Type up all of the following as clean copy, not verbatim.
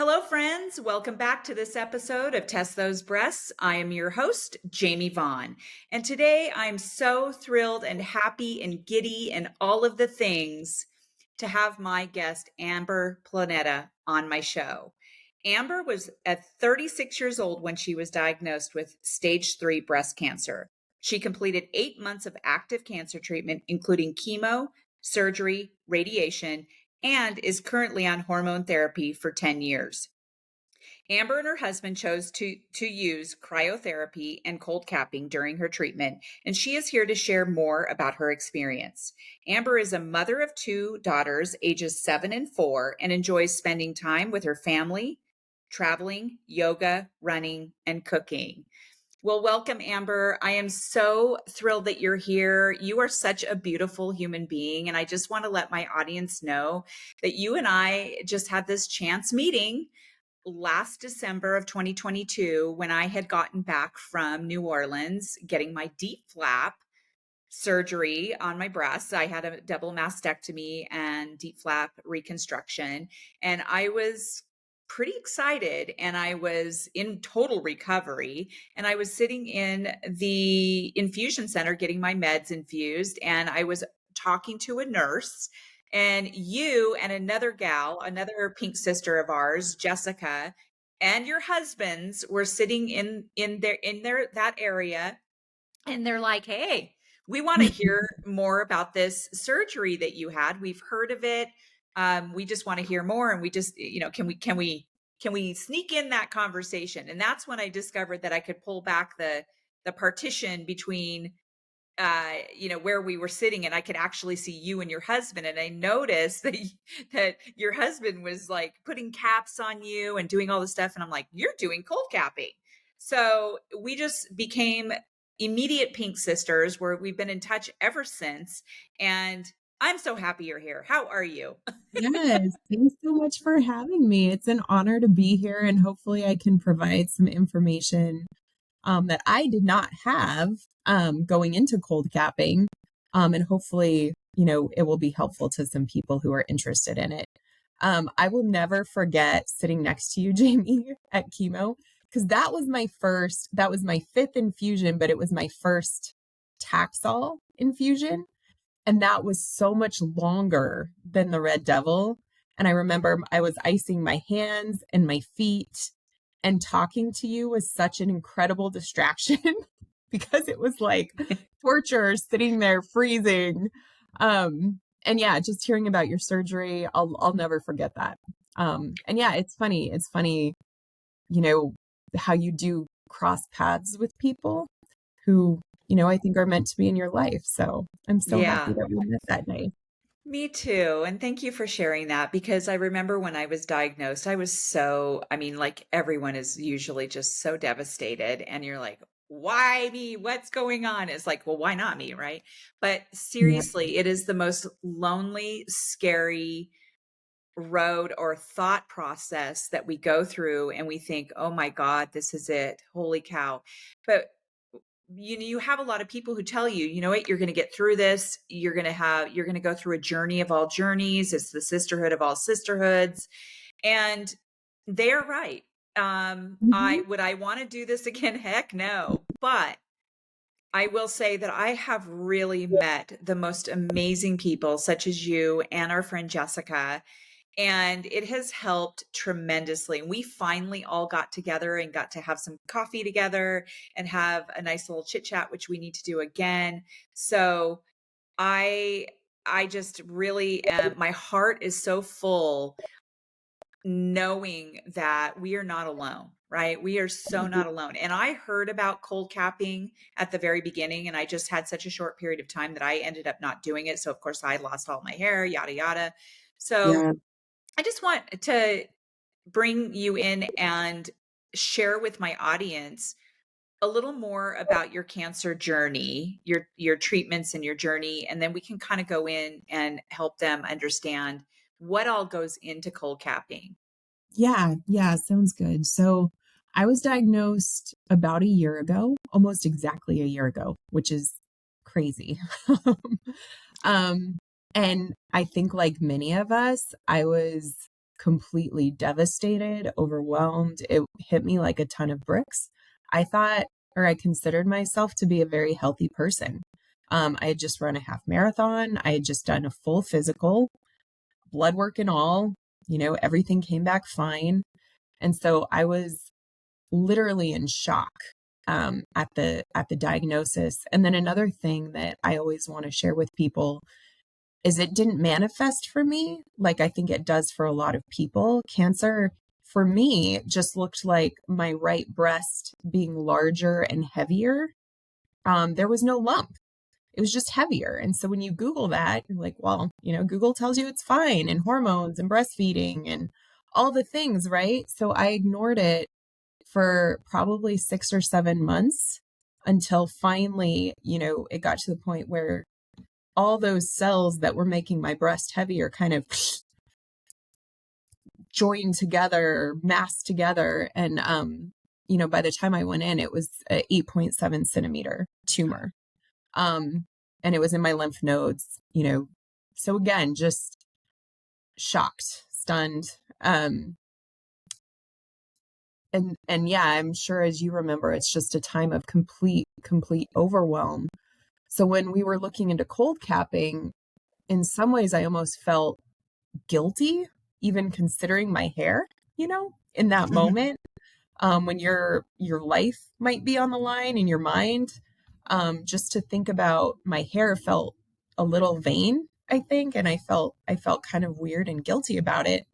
Hello, friends. Welcome back to this episode of Test Those Breasts. I am your host, Jamie Vaughn. And today I'm so thrilled and happy and giddy and all of the things to have my guest, Amber Planeta, on my show. Amber was at 36 years old when she was diagnosed with stage 3 breast cancer. She completed 8 months of active cancer treatment, including chemo, surgery, radiation, and is currently on hormone therapy for 10 years. Amber and her husband chose to use cryotherapy and cold capping during her treatment, and she is here to share more about her experience. Amber is a mother of 2 daughters, ages 7 and 4, and enjoys spending time with her family, traveling, yoga, running, and cooking. Well, welcome, Amber. I am so thrilled that you're here. You are such a beautiful human being. And I just want to let my audience know that you and I just had this chance meeting last December of 2022 when I had gotten back from New Orleans getting my deep flap surgery on my breasts. I had a double mastectomy and deep flap reconstruction. And I was pretty excited and I was in total recovery. And I was sitting in the infusion center getting my meds infused. And I was talking to a nurse. And you and another gal, another pink sister of ours, Jessica, and your husbands were sitting in their that area, and they're like, "Hey, we want to hear more about this surgery that you had. We've heard of it. We just want to hear more, and we just, can we sneak in that conversation?" And that's when I discovered that I could pull back the partition between where we were sitting, and I could actually see you and your husband. And I noticed that your husband was like putting caps on you and doing all this stuff. And I'm like, "You're doing cold capping." So we just became immediate pink sisters, where we've been in touch ever since. And I'm so happy you're here. How are you? Yes, thanks so much for having me. It's an honor to be here, and hopefully, I can provide some information that I did not have going into cold capping. And hopefully, it will be helpful to some people who are interested in it. I will never forget sitting next to you, Jamie, at chemo, because that was my fifth infusion, but it was my first Taxol infusion. And that was so much longer than the Red Devil. And I remember I was icing my hands and my feet, and talking to you was such an incredible distraction because it was like torture sitting there freezing. And yeah, just hearing about your surgery, I'll never forget that. And yeah, it's funny. It's funny, you know, how you do cross paths with people who, I think are meant to be in your life. So I'm so happy Yeah. that we met that night. Me too. And thank you for sharing that, because I remember when I was diagnosed, I was like everyone is usually just so devastated. And you're like, "Why me? What's going on?" It's like, well, why not me? Right. But Yeah. seriously, it is the most lonely, scary road or thought process that we go through. And we think, "Oh my God, this is it. Holy cow." But you have a lot of people who tell you, "You know what, you're going to get through this. You're going to go through a journey of all journeys. It's the sisterhood of all sisterhoods." And they're right. Mhm. I want to do this again? Heck no. But I will say that I have really met the most amazing people, such as you and our friend Jessica, and it has helped tremendously. We finally all got together and got to have some coffee together and have a nice little chit chat, which we need to do again. So I I just really am, my heart is so full knowing that we are not alone, right? We are so not alone. And I heard about cold capping at the very beginning, and I just had such a short period of time that I ended up not doing it. So of course I lost all my hair, yada yada. So Yeah. I just want to bring you in and share with my audience a little more about your cancer journey, your treatments and your journey, and then we can kind of go in and help them understand what all goes into cold capping. Yeah. Yeah. Sounds good. So I was diagnosed about a year ago, almost exactly a year ago, which is crazy. um, and I think, like many of us, I was completely devastated, overwhelmed. It hit me like a ton of bricks. I thought, or I considered myself to be a very healthy person. I had just run a half marathon. I had just done a full physical, blood work and all, everything came back fine. And so I was literally in shock at the diagnosis. And then another thing that I always want to share with people is it didn't manifest for me like I think it does for a lot of people. Cancer for me just looked like my right breast being larger and heavier. There was no lump. It was just heavier. And so when you Google that, you're like, well, Google tells you it's fine and hormones and breastfeeding and all the things, right? So I ignored it for probably 6 or 7 months until finally, it got to the point where all those cells that were making my breast heavier kind of joined together, massed together. And, by the time I went in, it was an 8.7 centimeter tumor. And it was in my lymph nodes, so again, just shocked, stunned. And yeah, I'm sure as you remember, it's just a time of complete overwhelm. So when we were looking into cold capping, in some ways I almost felt guilty, even considering my hair, in that moment, when your life might be on the line in your mind. Just to think about my hair felt a little vain, I think, and I felt kind of weird and guilty about it.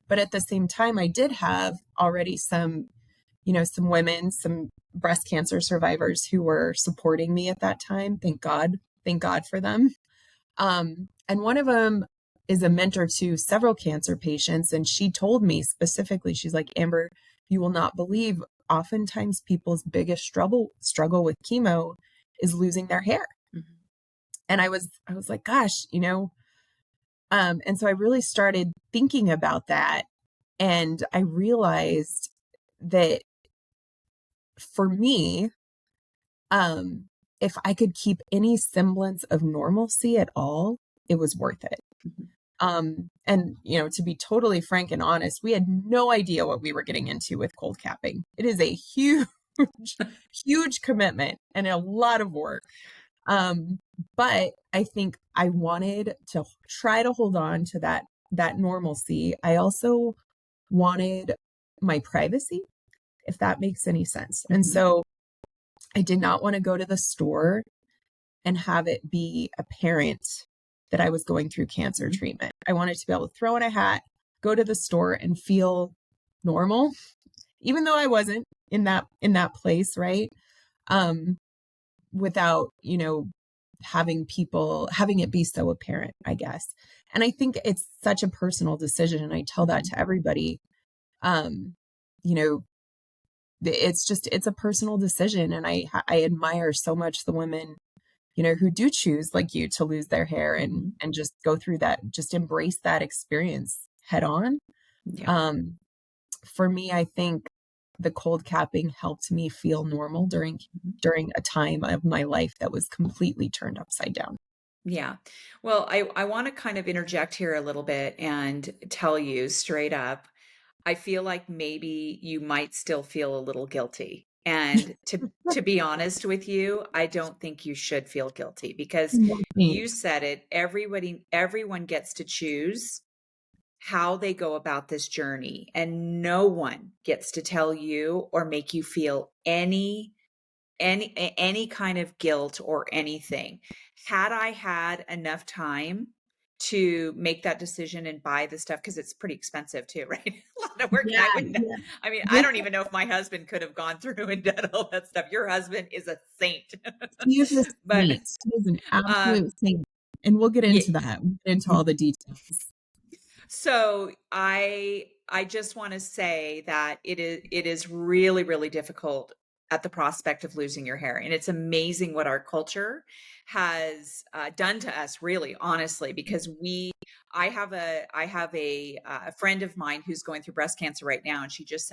But at the same time, I did have already some women, some breast cancer survivors who were supporting me at that time. Thank God for them. And one of them is a mentor to several cancer patients. And she told me specifically, she's like, Amber, you will not believe, oftentimes people's biggest struggle with chemo is losing their hair. Mm-hmm. And I was like, gosh, and so I really started thinking about that. And I realized that for me, if I could keep any semblance of normalcy at all, it was worth it. Mm-hmm. And, to be totally frank and honest, we had no idea what we were getting into with cold capping. It is a huge, huge commitment and a lot of work. But I think I wanted to try to hold on to that normalcy. I also wanted my privacy, if that makes any sense. Mm-hmm. And so I did not want to go to the store and have it be apparent that I was going through cancer treatment. I wanted to be able to throw in a hat, go to the store and feel normal, even though I wasn't in that place, right? Without, having it be so apparent, I guess. And I think it's such a personal decision. And I tell that to everybody. It's a personal decision. And I admire so much the women, who do choose, like you, to lose their hair and just go through that, just embrace that experience head on. Yeah. For me, I think the cold capping helped me feel normal during a time of my life that was completely turned upside down. Yeah. Well, I want to kind of interject here a little bit and tell you straight up, I feel like maybe you might still feel a little guilty. And to be honest with you, I don't think you should feel guilty because you said it, everyone gets to choose how they go about this journey, and no one gets to tell you or make you feel any kind of guilt or anything. Had I had enough time to make that decision and buy the stuff, because it's pretty expensive too, right? A lot of work. Yeah, I mean, I don't even know if my husband could have gone through and done all that stuff. Your husband is a saint. He is a saint. He is an absolute saint. And we'll get into that. We'll get into all the details. So I just want to say that it is really, really difficult at the prospect of losing your hair. And it's amazing what our culture has done to us, really, honestly, because I have a friend of mine who's going through breast cancer right now, and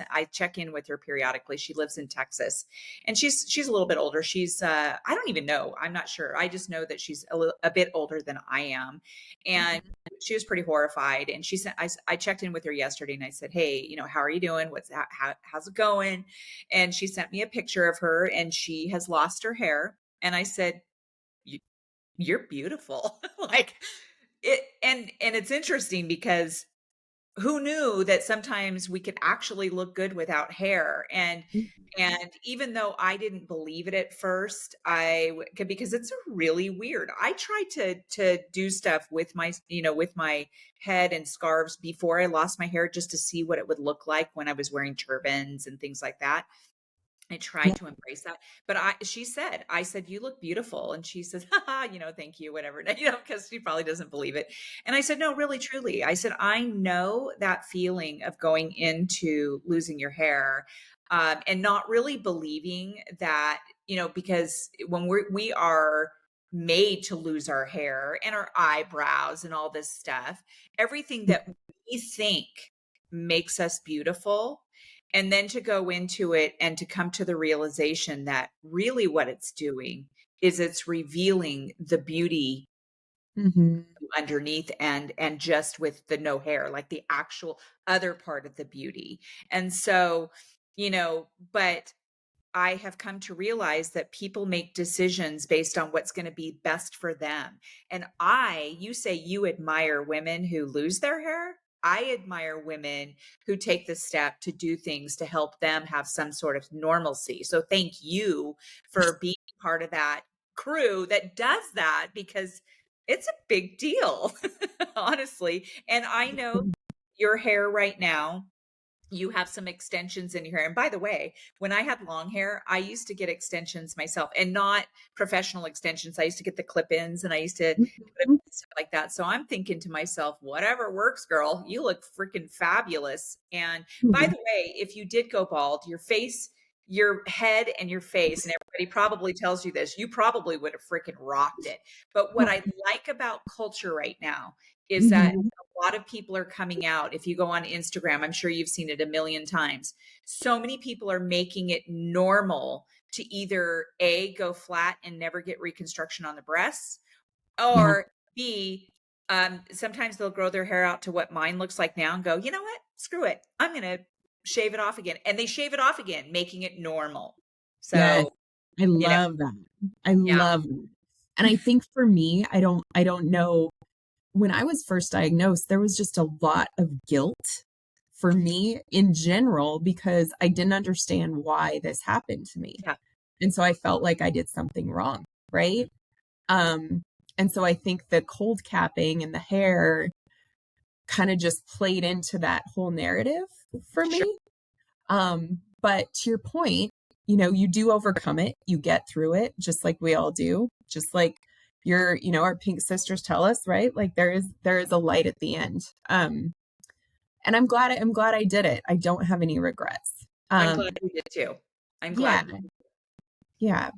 I check in with her periodically. She lives in Texas, and she's a little bit older. She's I don't even know. I'm not sure. I just know that she's a bit older than I am, and Mhm. she was pretty horrified. And she said, I checked in with her yesterday, and I said, "Hey, how are you doing? How's it going?" And she sent me a picture of her, and she has lost her hair. And I said, "You- "You're beautiful." Like it, and it's interesting because who knew that sometimes we could actually look good without hair? And even though I didn't believe it at first, because it's really weird. I tried to do stuff with my head and scarves before I lost my hair, just to see what it would look like when I was wearing turbans and things like that. I Yeah. tried to embrace that, but I said, "You look beautiful." And she says, haha, "Thank you, whatever," because she probably doesn't believe it. And I said, "No, really, truly." I said, "I know that feeling of going into losing your hair, and not really believing that, because when we are made to lose our hair and our eyebrows and all this stuff, everything that we think makes us beautiful, and then to go into it and to come to the realization that really what it's doing is it's revealing the beauty Mhm. underneath, and just with the no hair, like the actual other part of the beauty. And so, but I have come to realize that people make decisions based on what's going to be best for them. And you say you admire women who lose their hair. I admire women who take the step to do things to help them have some sort of normalcy. So thank you for being part of that crew that does that, because it's a big deal, honestly. And I know your hair right now, you have some extensions in your hair. And by the way, when I had long hair, I used to get extensions myself, and not professional extensions. I used to get the clip-ins, and I used to put it Mhm. stuff like that. So I'm thinking to myself, whatever works, girl, you look freaking fabulous. And by Mhm. the way, if you did go bald, your head and your face, and everybody probably tells you this, you probably would have freaking rocked it. But what I like about culture right now is that Mhm. a lot of people are coming out. If you go on Instagram, I'm sure you've seen it a million times. So many people are making it normal to either A, go flat and never get reconstruction on the breasts, Yeah. or B, sometimes they'll grow their hair out to what mine looks like now and go, "You know what? Screw it. I'm going to shave it off again." And they shave it off again, making it normal. Yes. So, I you know, love that. I yeah, love that. And I think for me, I don't know, when I was first diagnosed, there was just a lot of guilt for me in general because I didn't understand why this happened to me. yeah. And so I felt like I did something wrong, right? Um, and so I think the cold capping and the hair kind of just played into that whole narrative for Sure. me. But to your point, you do overcome it, you get through it, just like we all do, just like our pink sisters tell us, right? Like there is a light at the end. And I'm glad I did it. I don't have any regrets. I'm glad you did too. I'm Yeah, glad. yeah,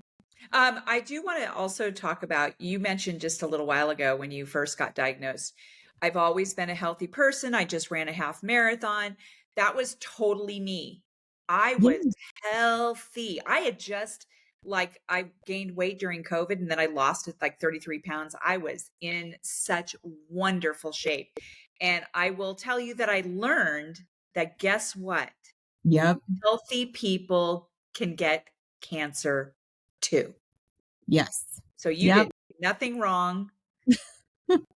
I do want to also talk about, you mentioned just a little while ago when you first got diagnosed. I've always been a healthy person. I just ran a half marathon. That was totally me. I yeah, was healthy. I gained weight during COVID, and then I lost it like 33 pounds. I was in such wonderful shape. And I will tell you that I learned that, guess what? yep, Healthy people can get cancer too. yes, So you yep, did nothing wrong.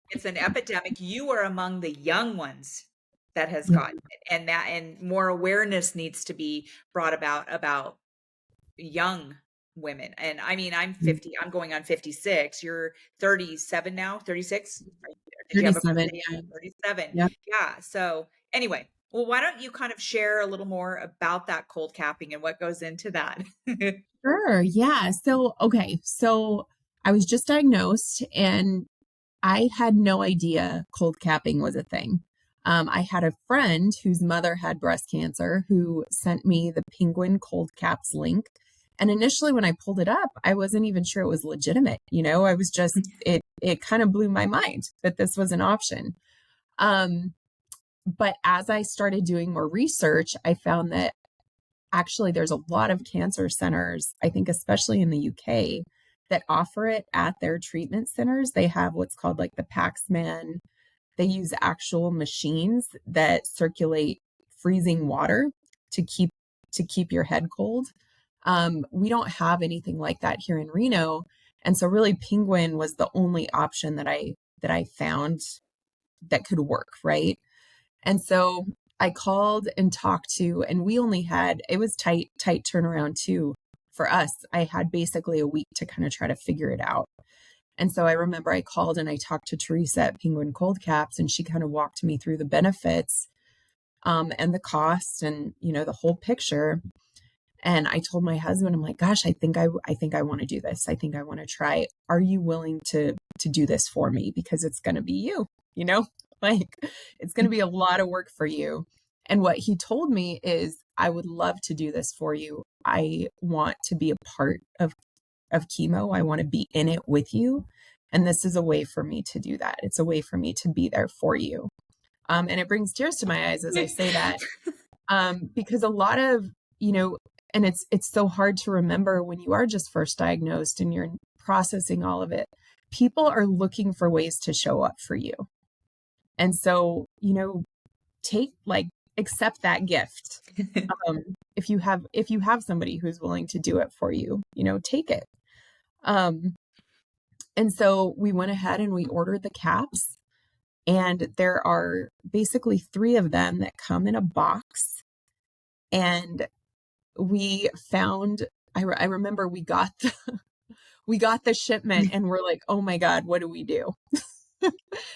It's an epidemic. You are among the young ones that has yep, gotten it. And more awareness needs to be brought about young women. And I mean, I'm yep. 50, I'm going on 56. You're 37 now, 36? Did you have a 37, birthday? yeah, 37. yep. Yeah. So anyway, well, why don't you kind of share a little more about that cold capping and what goes into that? Sure, yeah. So, okay, so I was just diagnosed and I had no idea cold capping was a thing. I had a friend whose mother had breast cancer who sent me the Penguin Cold Caps link. And initially when I pulled it up, I wasn't even sure it was legitimate. I was just, it kind of blew my mind that this was an option. But as I started doing more research, I found that actually there's a lot of cancer centers, I think, especially in the UK, that offer it at their treatment centers. They have what's called like the Paxman. They use actual machines that circulate freezing water to keep your head cold. We don't have anything like that here in Reno. And so really Penguin was the only option that I found that could work, right? And so I called and talked to, and we only had, it was tight turnaround too for us. I had basically a week to kind of try to figure it out. And so I remember I called and I talked to Teresa at Penguin Cold Caps, and she kind of walked me through the benefits, and the cost and, the whole picture. And I told my husband, I'm like, gosh, I think I want to do this. I think I want to try. Are you willing to do this for me? Because it's going to be like it's going to be a lot of work for you. And what he told me is, I would love to do this for you. I want to be a part of chemo. I want to be in it with you. And this is a way for me to do that. It's a way for me to be there for you. And it brings tears to my eyes as I say that, because a lot of, and it's so hard to remember when you are just first diagnosed and you're processing all of it. People are looking for ways to show up for you. And so, accept that gift. If you have somebody who's willing to do it for you, take it. And so we went ahead and we ordered the caps, and there are basically 3 of them that come in a box. And we found, I remember we got the shipment and we're like, oh my God, what do we do?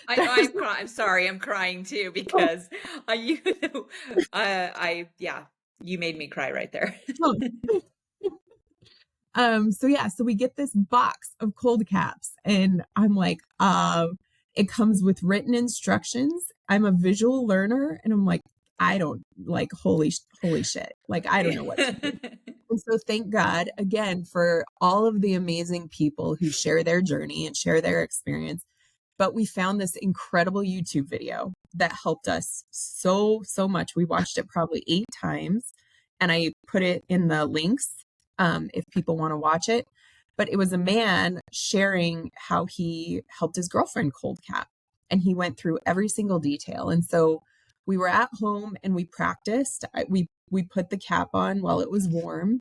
I know I'm sorry. I'm crying too because you made me cry right there. So we get this box of cold caps, and I'm like, it comes with written instructions. I'm a visual learner, and I'm like, I don't like, holy shit. Like, I don't know what to do. And so thank God again for all of the amazing people who share their journey and share their experience. But we found this incredible YouTube video that helped us so much. We watched it probably 8 times, and I put it in the links if people want to watch it. But it was a man sharing how he helped his girlfriend cold cap, and he went through every single detail. And so we were at home and we practiced. We put the cap on while it was warm,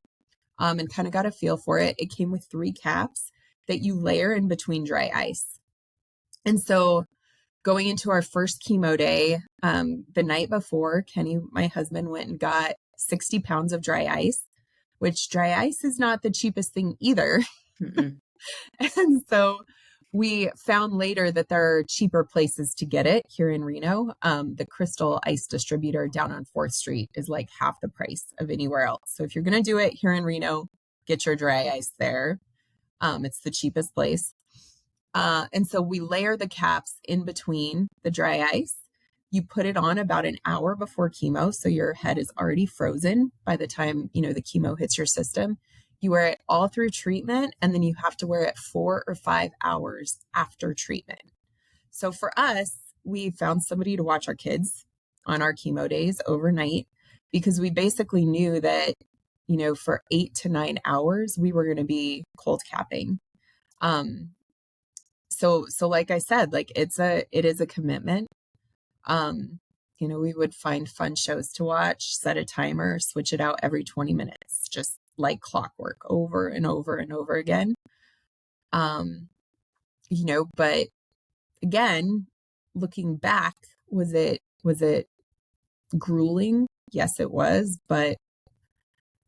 and kind of got a feel for it. It came with 3 caps that you layer in between dry ice. And so going into our first chemo day, the night before, Kenny, my husband, went and got 60 pounds of dry ice, which dry ice is not the cheapest thing either. And so we found later that there are cheaper places to get it here in Reno. The Crystal Ice Distributor down on 4th Street is like half the price of anywhere else. So if you're going to do it here in Reno, get your dry ice there. It's the cheapest place. And so we layer the caps in between the dry ice. You put it on about an hour before chemo, so your head is already frozen by the time, the chemo hits your system. You wear it all through treatment, and then you have to wear it 4 or 5 hours after treatment. So for us, we found somebody to watch our kids on our chemo days overnight, because we basically knew that, for 8 to 9 hours, we were going to be cold capping. So like I said, like it is a commitment. We would find fun shows to watch, set a timer, switch it out every 20 minutes, just like clockwork, over and over and over again. But again, looking back, was it grueling? Yes, it was, but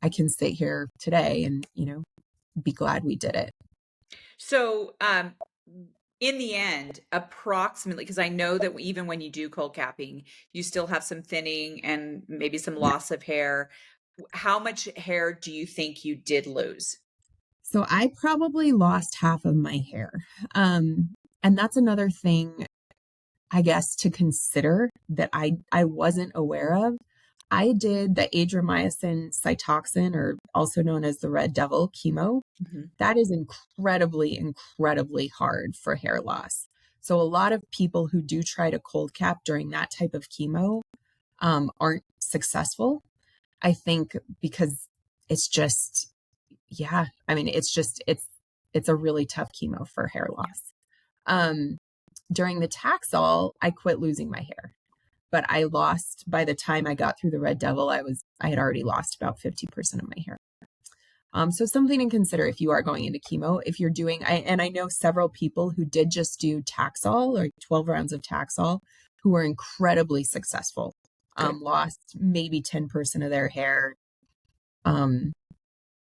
I can sit here today and, be glad we did it. So, in the end, approximately, because I know that even when you do cold capping, you still have some thinning and maybe some loss of hair. How much hair do you think you did lose? So I probably lost half of my hair. And that's another thing, I guess, to consider that I wasn't aware of. I did the adriamycin cytoxin, or also known as the Red Devil chemo. Mhm. That is incredibly, incredibly hard for hair loss. So a lot of people who do try to cold cap during that type of chemo aren't successful. I think because it's just, yeah, I mean, it's a really tough chemo for hair Yeah. loss. Um, During the Taxol, I quit losing my hair, but I lost, by the time I got through the Red Devil, I had already lost about 50% of my hair. So something to consider if you are going into chemo, if you're doing, and I know several people who did just do Taxol, or 12 rounds of Taxol, who were incredibly successful, Good. lost maybe 10% of their hair. Um,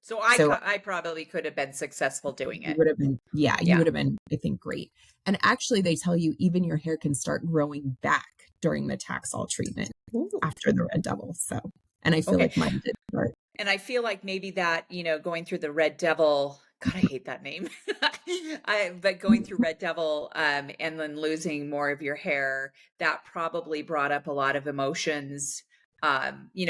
So so I probably could have been successful doing you it. would have been, yeah, you Yeah. would have been, I think, great. And actually, they tell you even your hair can start growing back during the Taxol treatment Ooh. after the Red Devil. So, and I feel Okay. like mine did start. And I feel like maybe that, going through the Red Devil, God, I hate that name. But going through Red Devil, and then losing more of your hair, that probably brought up a lot of emotions,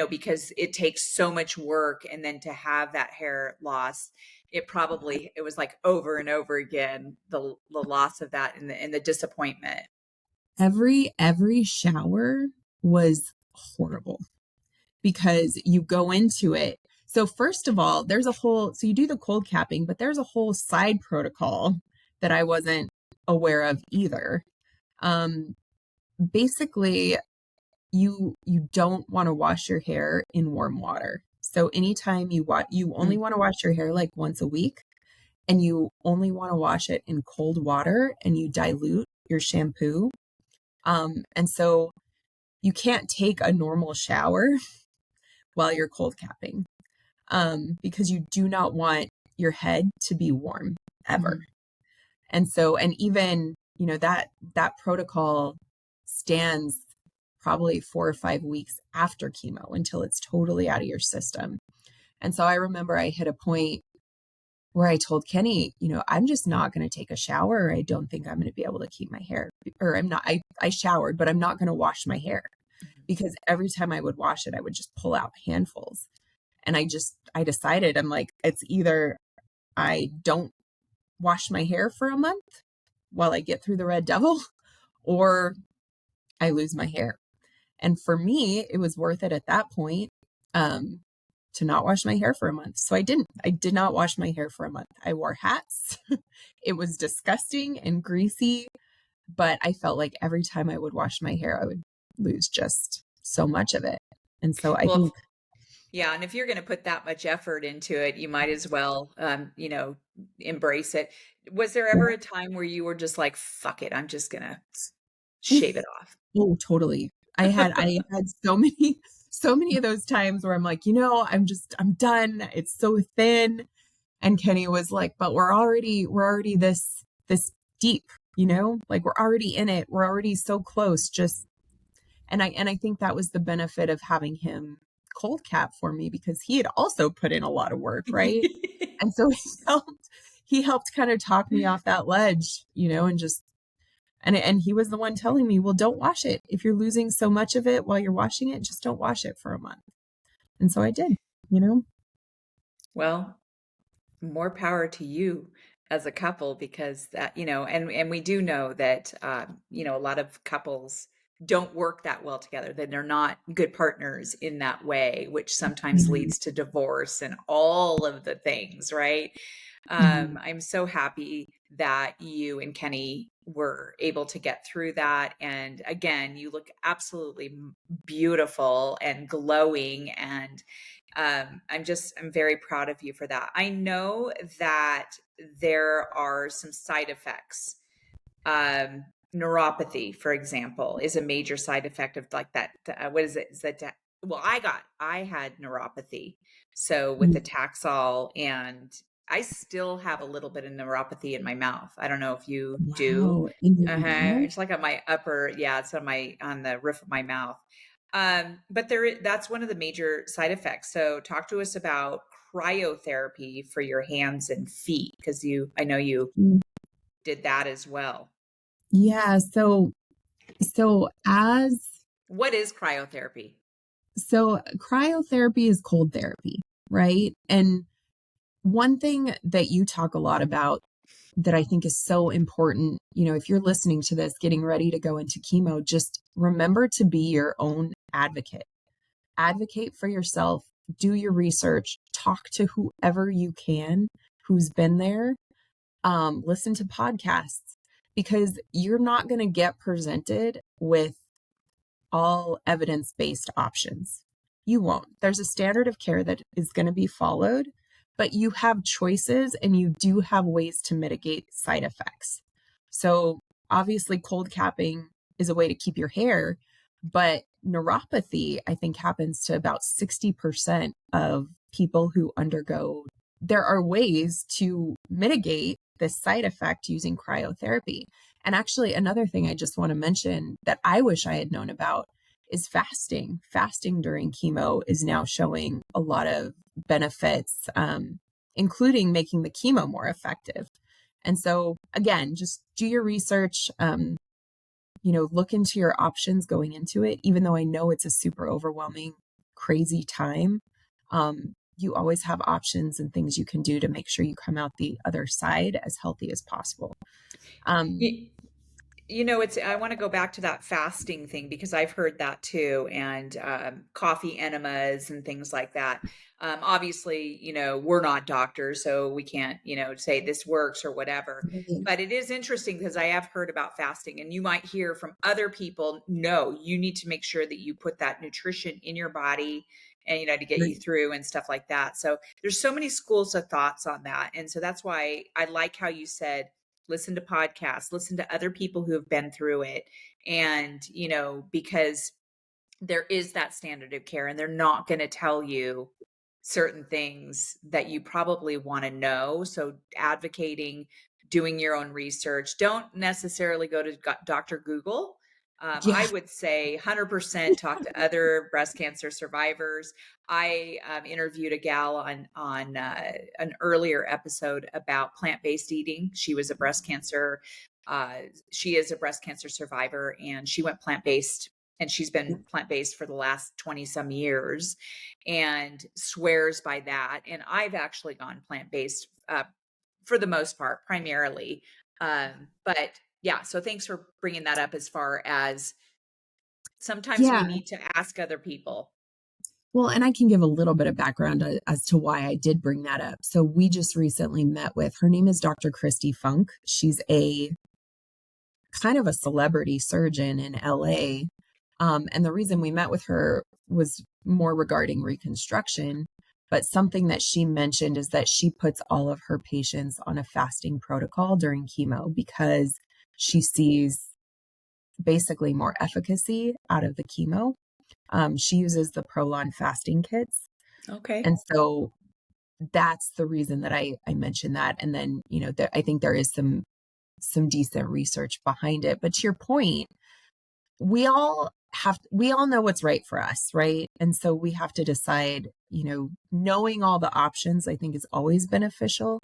because it takes so much work. And then to have that hair loss, it was like over and over again, the loss of that and the disappointment. Every shower was horrible because you go into it. So first of all, so you do the cold capping, but there's a whole side protocol that I wasn't aware of either. Um, Basically, you don't want to wash your hair in warm water. So anytime you only Mm. want to wash your hair like once a week, and you only want to wash it in cold water, and you dilute your shampoo. And so you can't take a normal shower while you're cold capping, because you do not want your head to be warm ever. Mhm. And so, and even, that protocol stands probably 4 or 5 weeks after chemo until it's totally out of your system. And so I remember I hit a point where I told Kenny, I'm just not going to take a shower. I don't think I'm going to be able to keep my hair, or I showered, but I'm not going to wash my hair, Mhm. because every time I would wash it, I would just pull out handfuls. And I decided, I'm like, it's either I don't wash my hair for a month while I get through the Red Devil, or I lose my hair. And for me, it was worth it at that point, um, to not wash my hair for a month. So I didn't. I did not wash my hair for a month. I wore hats. It was disgusting and greasy, but I felt like every time I would wash my hair, I would lose just so much of it. And so I Well, think, yeah, and if you're gonna put that much effort into it, you might as well, embrace it. Was there ever a time where you were just like, "Fuck it, I'm just gonna shave it off"? oh, totally. I had so many so many of those times where I'm like, I'm done. It's so thin. And Kenny was like, but we're already this deep, like we're already in it. We're already so close. And I think that was the benefit of having him cold cap for me, because he had also put in a lot of work, right? And so he helped kind of talk me off that ledge, and just and he was the one telling me, well, don't wash it. If you're losing so much of it while you're washing it, just don't wash it for a month. And so I did, you know? Well, more power to you as a couple because and we do know that, a lot of couples don't work that well together, that they're not good partners in that way, which sometimes Mhm, leads to divorce and all of the things, right? mhm. I'm so happy that you and Kenny were able to get through that. And again, you look absolutely beautiful and glowing. And I'm very proud of you for that. I know that there are some side effects. Neuropathy, for example, is a major side effect of like that. What is it? Is that, well, I had neuropathy. So with the Mm. Taxol, and I still have a little bit of neuropathy in my mouth. I don't know if you do. Wow, in your Uh-huh. mouth? It's like on my yeah, it's on the roof of my mouth. But that's one of the major side effects. So talk to us about cryotherapy for your hands and feet, because I know you Mm. did that as well. Yeah, so as What is cryotherapy? So cryotherapy is cold therapy, right? And one thing that you talk a lot about that I think is so important, if you're listening to this, getting ready to go into chemo, just remember to be your own advocate. Advocate for yourself, do your research, talk to whoever you can who's been there, listen to podcasts, because you're not going to get presented with all evidence based options. You won't. There's a standard of care that is going to be followed, but you have choices and you do have ways to mitigate side effects. So, obviously, cold capping is a way to keep your hair, but neuropathy, I think, happens to about 60% of people who undergo. There are ways to mitigate this side effect using cryotherapy. And actually, another thing I just want to mention that I wish I had known about is fasting. Fasting during chemo is now showing a lot of benefits, including making the chemo more effective. And so, again, just do your research, look into your options going into it, even though I know it's a super overwhelming, crazy time. You always have options and things you can do to make sure you come out the other side as healthy as possible. Um, Y- it's, I want to go back to that fasting thing because I've heard that too, and coffee enemas and things like that. Obviously, we're not doctors, so we can't, say this works or whatever. But it is interesting because I have heard about fasting, and you might hear from other people, no, you need to make sure that you put that nutrition in your body and, to get you Right. through and stuff like that. So there's so many schools of thoughts on that. And so that's why I like how you said, listen to podcasts, listen to other people who have been through it. And, because there is that standard of care and they're not going to tell you certain things that you probably want to know. So advocating, doing your own research, don't necessarily go to Dr. Google. I Yeah. would say 100% talk to other breast cancer survivors. I interviewed a gal on an earlier episode about plant-based eating. She was a breast cancer. She is a breast cancer survivor, and she went plant-based, and she's been plant-based for the last 20 some years and swears by that. And I've actually gone plant-based for the most part, primarily. But yeah, so thanks for bringing that up as far as sometimes we Yeah. need to ask other people. Well, and I can give a little bit of background as to why I did bring that up. So we just recently met with, her name is Dr. Christy Funk. She's a kind of a celebrity surgeon in LA. And the reason we met with her was more regarding reconstruction. But something that she mentioned is that she puts all of her patients on a fasting protocol during chemo because she sees basically more efficacy out of the chemo. She uses the Prolon fasting kits. Okay. And so that's the reason that I mentioned that. And then, I think there is some decent research behind it. But to your point, we all know what's right for us, right? And so we have to decide, knowing all the options, I think is always beneficial,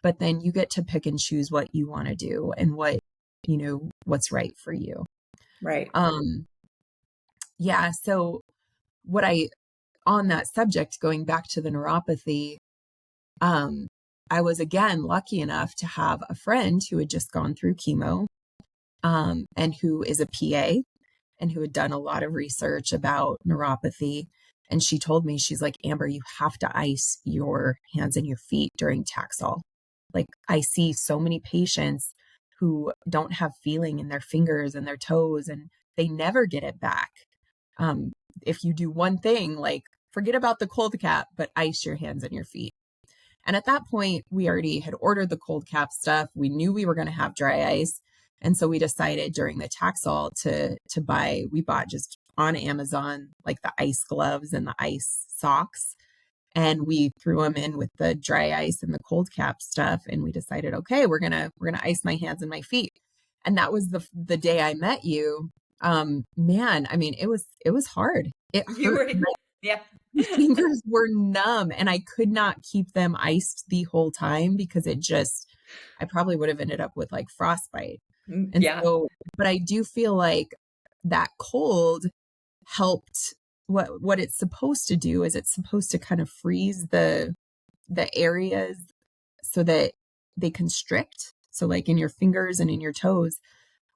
but then you get to pick and choose what you want to do and what's right for you. Right. Um, yeah. So what on that subject, going back to the neuropathy, um, I was again lucky enough to have a friend who had just gone through chemo, and who is a PA and who had done a lot of research about neuropathy. And she told me, she's like, Amber, you have to ice your hands and your feet during Taxol. Like, I see so many patients who don't have feeling in their fingers and their toes, and they never get it back. If you do one thing, like forget about the cold cap, but ice your hands and your feet. And at that point, we already had ordered the cold cap stuff. We knew we were going to have dry ice. And so we decided during the Taxol to buy, we bought just on Amazon, like the ice gloves and the ice socks. And we threw them in with the dry ice and the cold cap stuff. And we decided, okay, we're gonna ice my hands and my feet. And that was the day I met you. Man, I mean, it was hard. It You hurt. were, yeah. My fingers were numb and I could not keep them iced the whole time because I probably would have ended up with like frostbite. And Yeah. so, but I do feel like that cold helped what it's supposed to do is it's supposed to kind of freeze the areas so that they constrict. So like in your fingers and in your toes,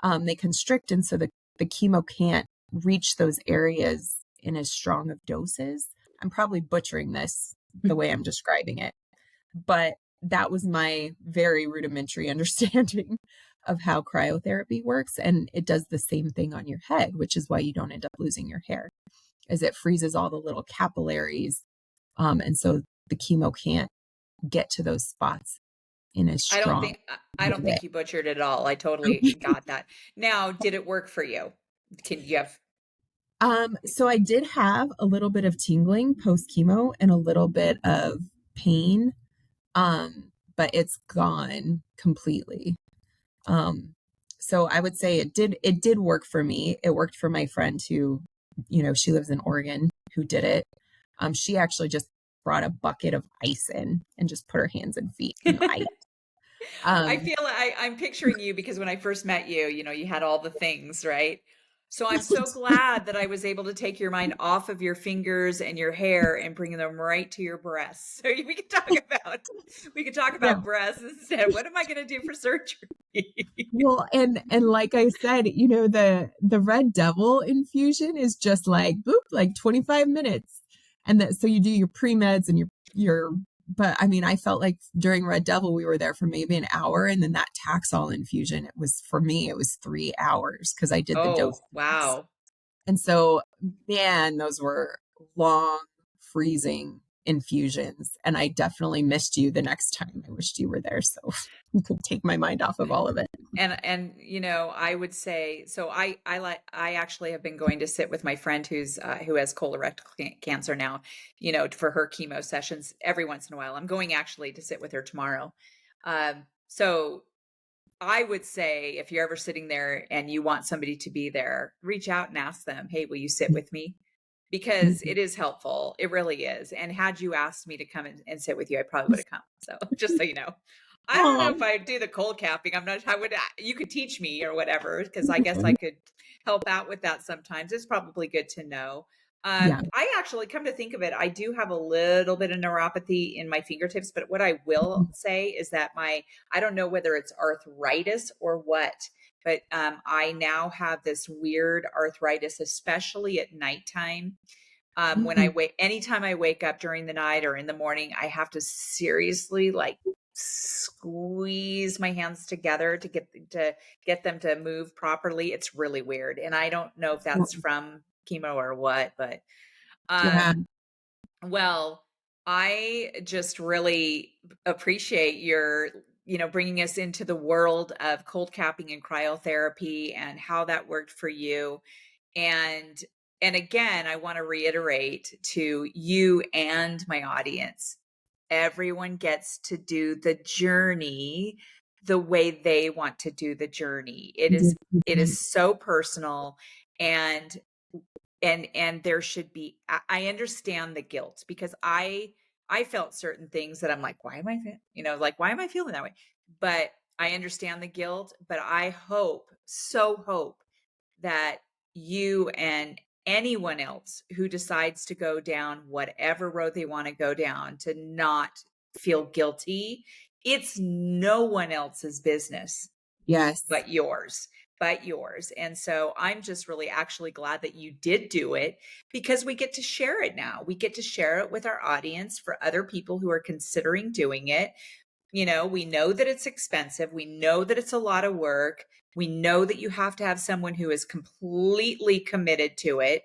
they constrict, and so the chemo can't reach those areas in as strong of doses. I'm probably butchering this the way I'm describing it, but that was my very rudimentary understanding of how cryotherapy works. And it does the same thing on your head, which is why you don't end up losing your hair, is it freezes all the little capillaries. And so the chemo can't get to those spots in as I don't strong think I of don't a way. think you butchered it at all. I totally got that. Now, did it work for you? Can you have So I did have a little bit of tingling post chemo and a little bit of pain, but it's gone completely. Um, so I would say it did work for me. It worked for my friend who, she lives in Oregon, who did it. She actually just brought a bucket of ice in and just put her hands and feet in the ice. I Um, feel I'm picturing you because when I first met you, you had all the things, right? So I'm so glad that I was able to take your mind off of your fingers and your hair and bring them right to your breasts. So we can talk yeah. about breasts instead. What am I going to do for surgery? Well, and like I said, the Red Devil infusion is just like boop, like 25 minutes. And that so you do your pre-meds and your but I mean, I felt like during Red Devil we were there for maybe an hour, and then that Taxol infusion, it was for me, it was 3 hours because I did the Oh, doses. wow. And so, man, those were long, freezing infusions. And I definitely missed you the next time. I wished you were there so you could take my mind off of all of it. And I would say so. I actually have been going to sit with my friend who has colorectal cancer now. For her chemo sessions every once in a while. I'm going actually to sit with her tomorrow. So I would say if you're ever sitting there and you want somebody to be there, reach out and ask them, "Hey, will you sit with me?" Because Mhm. it is helpful. It really is. And had you asked me to come and sit with you, I probably would have come. So just so you know. I don't know Oh, if I'd do the cold capping. I'm not, I would, you could teach me or whatever, because I guess I could help out with that sometimes. It's probably good to know. yeah. I actually, come to think of it, I do have a little bit of neuropathy in my fingertips, but what I will say is that I don't know whether it's arthritis or what, but I now have this weird arthritis, especially at nighttime. When I Mhm. wake, anytime I wake up during the night or in the morning, I have to seriously like squeeze my hands together to get them to move properly. It's really weird, and I don't know if that's from chemo or what, but Yeah. um, well, I just really appreciate your, bringing us into the world of cold capping and cryotherapy and how that worked for you. And and again, I want to reiterate to you and my audience, everyone gets to do the journey the way they want to do the journey. It is so personal, and and there should be, I understand the guilt, because I felt certain things that I'm like, why am I like, why am I feeling that way? But I understand the guilt, but I hope that you and anyone else who decides to go down whatever road they want to go down, to not feel guilty. It's no one else's business Yes. but yours. And so I'm just really actually glad that you did do it, because we get to share it now. We get to share it with our audience for other people who are considering doing it. We know that it's expensive. We know that it's a lot of work. We know that you have to have someone who is completely committed to it.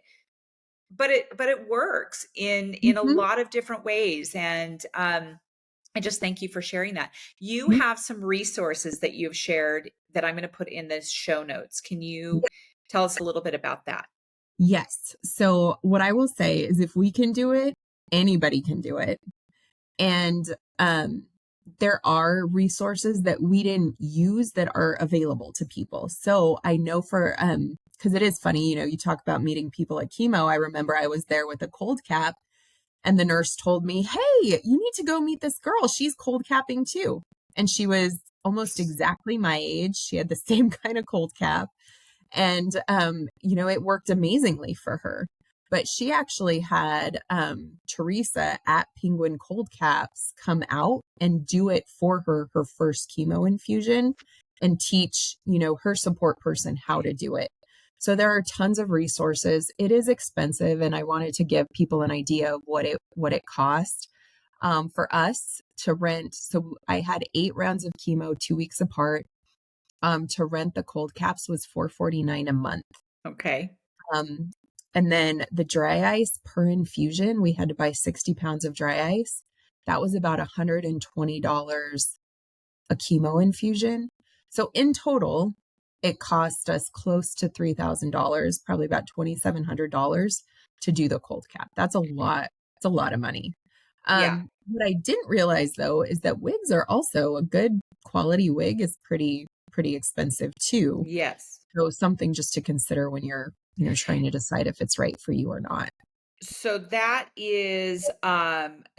But it works in a Mhm. lot of different ways. And I just thank you for sharing that. You Yeah. have some resources that you've shared that I'm going to put in the show notes. Can you tell us a little bit about that? Yes. So what I will say is if we can do it, anybody can do it. And there are resources that we didn't use that are available to people. So I know for because it is funny, you talk about meeting people at chemo. I remember I was there with a cold cap, and the nurse told me, "Hey, you need to go meet this girl. She's cold capping too." And she was almost exactly my age. She had the same kind of cold cap. And it worked amazingly for her. But she actually had Teresa at Penguin Cold Caps come out and do it for her first chemo infusion and teach, her support person how to do it. So there are tons of resources. It is expensive, and I wanted to give people an idea of what it cost for us to rent. So I had 8 rounds of chemo 2 weeks apart. To rent the cold caps was $449 a month. Okay. Um, and then the dry ice per infusion, we had to buy 60 pounds of dry ice. That was about $120 a chemo infusion. So in total, it cost us close to $3,000, probably about $2,700 to do the cold cap. That's a lot. It's a lot of money. Yeah. What I didn't realize though is that wigs are also a good quality wig is pretty expensive too. Yes. So something just to consider when you're, trying to decide if it's right for you or not. So that is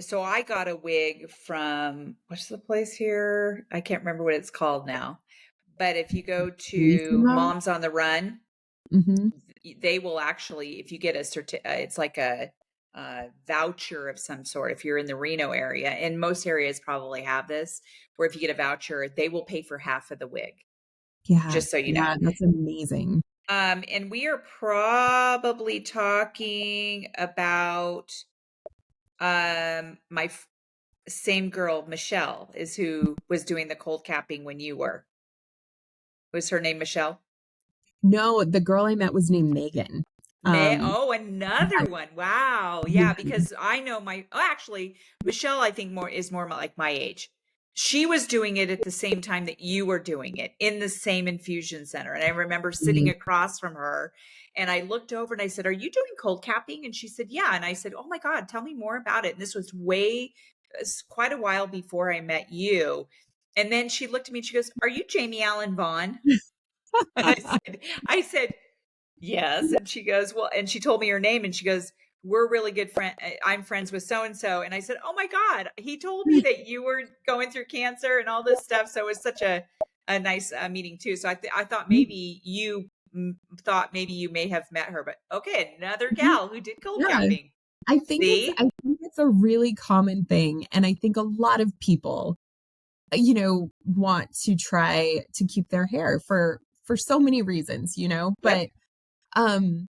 so I got a wig from what's the place here? I can't remember what it's called now. But if you go to Bellissimo. Moms on the Run, Mm-hmm. they will actually, if you get it's like a voucher of some sort. If you're in the Reno area, and most areas probably have this, where if you get a voucher, they will pay for half of the wig. Yeah. Just so you know. Yeah. That's amazing. And we are probably talking about my same girl, Michelle, is who was doing the cold capping when you were. Was her name Michelle? No, the girl I met was named Megan. Oh, Yeah, another one. Wow. Yeah, Megan. because I know actually, Michelle, I think is more like my age. She was doing it at the same time that you were doing it in the same infusion center. And I remember sitting across from her, and I looked over and I said, "Are you doing cold capping?" And she said, "Yeah." And I said, "Oh my God, tell me more about it." And this was quite a while before I met you. And then she looked at me and she goes, "Are you Jamie Allen Vaughn?" And I said, "Yes." And she goes, "Well," and she told me her name and she goes, "We're really good friend. I'm friends with so and so." And I said, "Oh my God, he told me that you were going through cancer and all this stuff." So it was such a nice meeting too. So I thought maybe you thought maybe you may have met her, but okay, another gal who did cold Yeah. capping. I think it's See? I think it's a really common thing. And I think a lot of people, want to try to keep their hair for so many reasons, Yep. but um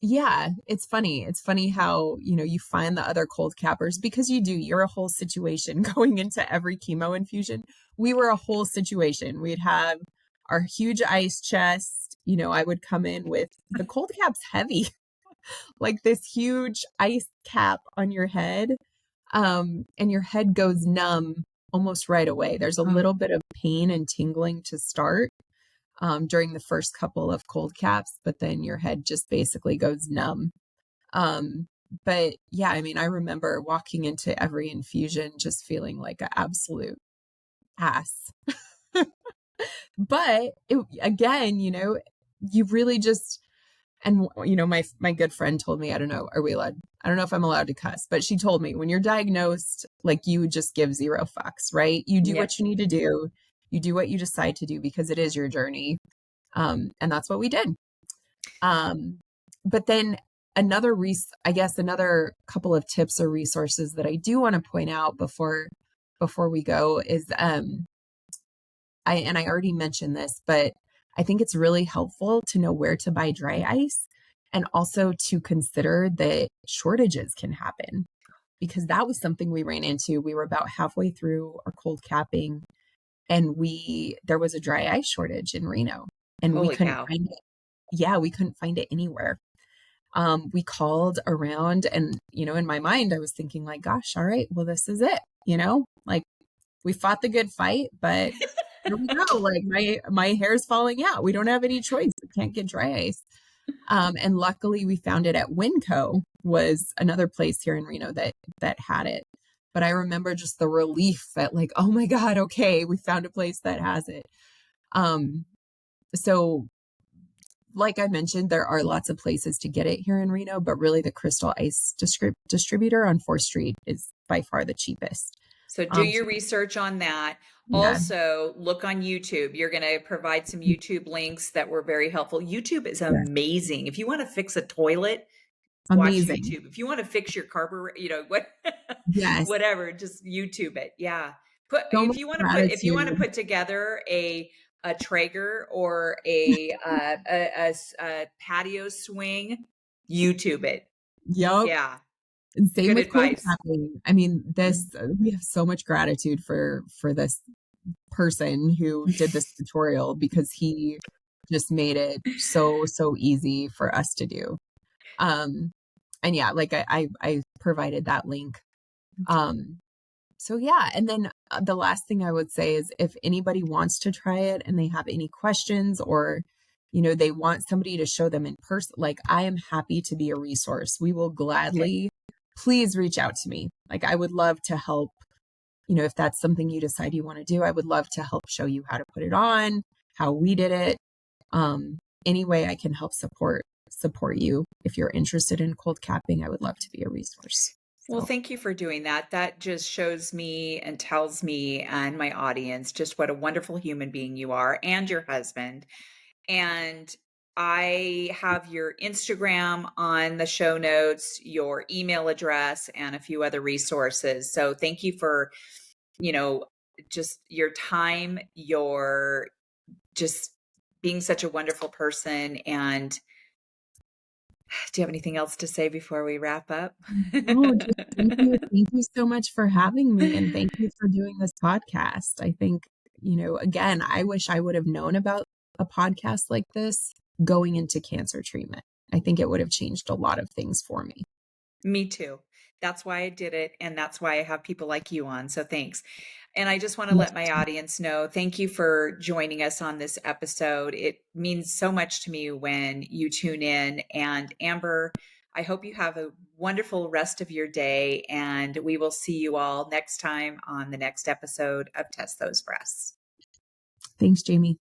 yeah, it's funny. It's funny how, you find the other cold cappers because you're a whole situation going into every chemo infusion. We were a whole situation. We'd have our huge ice chest. I would come in with the cold cap's heavy, like this huge ice cap on your head. And your head goes numb almost right away. There's a Oh, little bit of pain and tingling to start during the first couple of cold caps, but then your head just basically goes numb. Um, but yeah, I mean, I remember walking into every infusion just feeling like an absolute ass. But again, you really just, and my good friend told me, I don't know, I don't know if I'm allowed to cuss, but she told me when you're diagnosed, like you just give zero fucks, right? You do yep. what you need to do. You do what you decide to do because it is your journey. And that's what we did. Um, but then I guess another couple of tips or resources that I do want to point out before we go is I already mentioned this, but I think it's really helpful to know where to buy dry ice and also to consider that shortages can happen because that was something we ran into. We were about halfway through our cold capping and there was a dry ice shortage in Reno and we Holy couldn't cow. find it. Yeah, we couldn't find it anywhere. We called around and, in my mind, I was thinking like, gosh, all right, well, this is it, like we fought the good fight, but here we go. Like my hair's falling out. We don't have any choice. We can't get dry ice. And luckily we found it at Winco was another place here in Reno that had it. But I remember just the relief that like, oh my God, okay, we found a place that has it. Um, so like I mentioned, there are lots of places to get it here in Reno, but really the Crystal Ice distributor on 4th Street is by far the cheapest. So do So your research on that. yeah, Also, look on YouTube. You're going to provide some YouTube links that were very helpful. YouTube is yeah, amazing. If you want to fix a toilet, watch Amazing. YouTube. If you want to fix your carburetor, what, Yes. whatever, just YouTube it. Yeah. So much If you want to gratitude. put together a Traeger or a patio swing, YouTube it. Yep. Yeah. And same Good with cold advice. capping. I mean, Mm. we have so much gratitude for this person who did this tutorial because he just made it so easy for us to do. Um, and yeah, like I provided that link. Um, so yeah, and then the last thing I would say is if anybody wants to try it and they have any questions or they want somebody to show them in person, like I am happy to be a resource. We will Okay. gladly, please reach out to me. Like I would love to help, if that's something you decide you want to do, I would love to help show you how to put it on, how we did it. Any way I can help support you. If you're interested in cold capping, I would love to be a resource. Well, So thank you for doing that. That just shows me and tells me and my audience just what a wonderful human being you are and your husband. And I have your Instagram on the show notes, your email address, and a few other resources. So thank you for, you know, just your time, your just being such a wonderful person. And do you have anything else to say before we wrap up? no, just thank you. Thank you so much for having me and thank you for doing this podcast. I think, again, I wish I would have known about a podcast like this going into cancer treatment. I think it would have changed a lot of things for me. Me too. That's why I did it. And that's why I have people like you on. So thanks. And I just want to Thank let my audience know thank you for joining us on this episode. It means so much to me when you tune in. And Amber, I hope you have a wonderful rest of your day. And we will see you all next time on the next episode of Test Those Breasts. Thanks, Jamie.